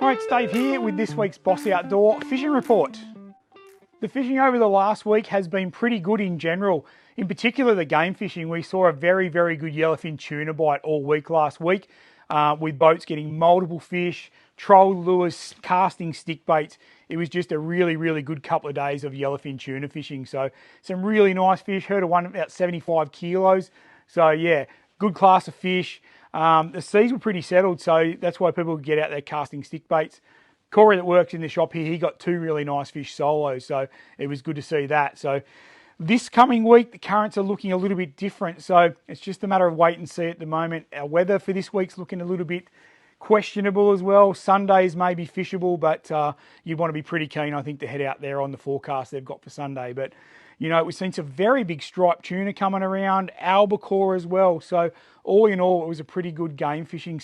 Alright, it's Dave here with this week's Boss Outdoor Fishing Report. The fishing over the last week has been pretty good in general. In particular, the game fishing. We saw a very, very good yellowfin tuna bite all week last week, with boats getting multiple fish, troll lures, casting stick baits. It was just a really, really good couple of days of yellowfin tuna fishing. So some really nice fish. Heard of one about 75 kilos. So yeah, good class of fish. The seas were pretty settled, so that's why people get out there casting stick baits. Corey that works in the shop here, he got two really nice fish solos, so it was good to see that. So this coming week, the currents are looking a little bit different, so it's just a matter of wait and see at the moment. Our weather for this week's looking a little bit questionable as well. Sundays may be fishable, but you want to be pretty keen, I think, to head out there on the forecast they've got for Sunday. But you know, we've seen some very big striped tuna coming around, albacore as well. So all in all, it was a pretty good game fishing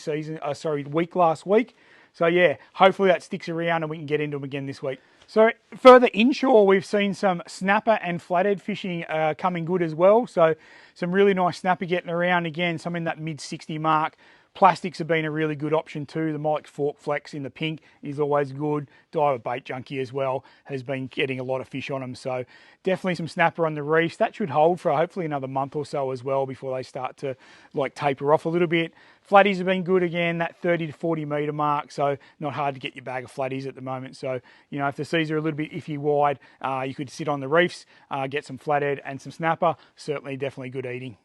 week last week. So yeah, hopefully that sticks around and we can get into them again this week. So further inshore, we've seen some snapper and flathead fishing coming good as well. So some really nice snapper getting around again, some in that mid 60 mark. Plastics have been a really good option too. The Mike Fork Flex in the pink is always good. Diver Bait Junkie as well has been getting a lot of fish on them. So definitely some snapper on the reefs. That should hold for hopefully another month or so as well before they start to like taper off a little bit. Flatties have been good again, that 30 to 40 metre mark. So not hard to get your bag of flatties at the moment. So, you know, if the seas are a little bit iffy wide, you could sit on the reefs, get some flathead and some snapper. Certainly definitely good eating.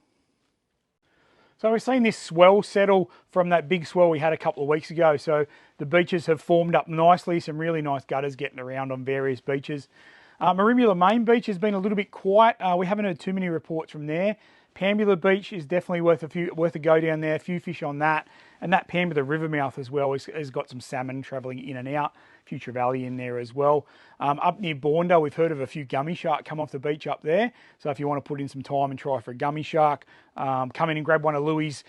So we've seen this swell settle from that big swell we had a couple of weeks ago. So the beaches have formed up nicely, some really nice gutters getting around on various beaches. Merimbula main beach has been a little bit quiet. We haven't heard too many reports from there. Pambula Beach is definitely worth a go down there, a few fish on that. And that Pambula river mouth as well has got some salmon travelling in and out. Future Valley in there as well. Up near Bourne, we've heard of a few gummy shark come off the beach up there. So if you want to put in some time and try for a gummy shark, come in and grab one of Louis'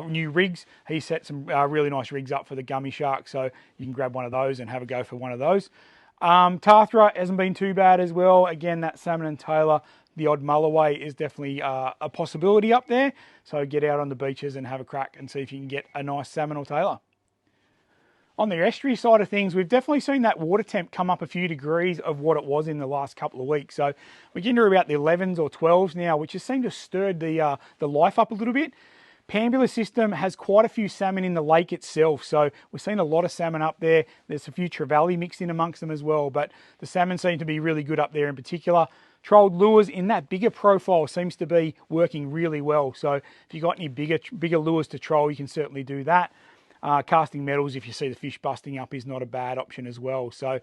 new rigs. He set some really nice rigs up for the gummy shark, so you can grab one of those and have a go for one of those. Tathra hasn't been too bad as well. Again, that salmon and tailor, the odd mulloway is definitely a possibility up there. So get out on the beaches and have a crack and see if you can get a nice salmon or tailor. On the estuary side of things, we've definitely seen that water temp come up a few degrees of what it was in the last couple of weeks. So we're getting to about the 11s or 12s now, which has seemed to stir the life up a little bit. Pambula system has quite a few salmon in the lake itself, so we're seeing a lot of salmon up there. There's a few trevally mixed in amongst them as well, but the salmon seem to be really good up there in particular. Trolled lures in that bigger profile seems to be working really well. So if you've got any bigger lures to troll, you can certainly do that. Casting metals, if you see the fish busting up, is not a bad option as well. So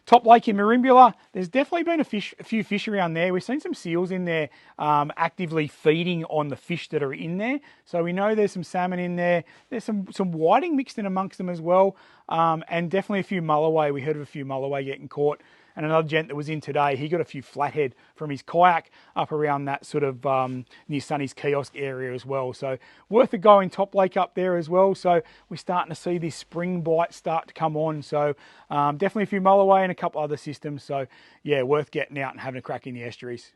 top lake in Merimbula, there's definitely been a few fish around there. We've seen some seals in there actively feeding on the fish that are in there. So we know there's some salmon in there. There's some whiting mixed in amongst them as well. And definitely a few mulloway. We heard of a few mulloway getting caught. And another gent that was in today, he got a few flathead from his kayak up around that sort of near Sonny's kiosk area as well. So worth a go in Top Lake up there as well. So we're starting to see this spring bite start to come on. So definitely a few mulloway and a couple other systems. So yeah, worth getting out and having a crack in the estuaries.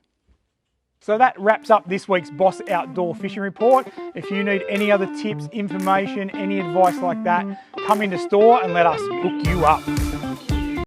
So that wraps up this week's Boss Outdoor Fishing Report. If you need any other tips, information, any advice like that, come into store and let us hook you up.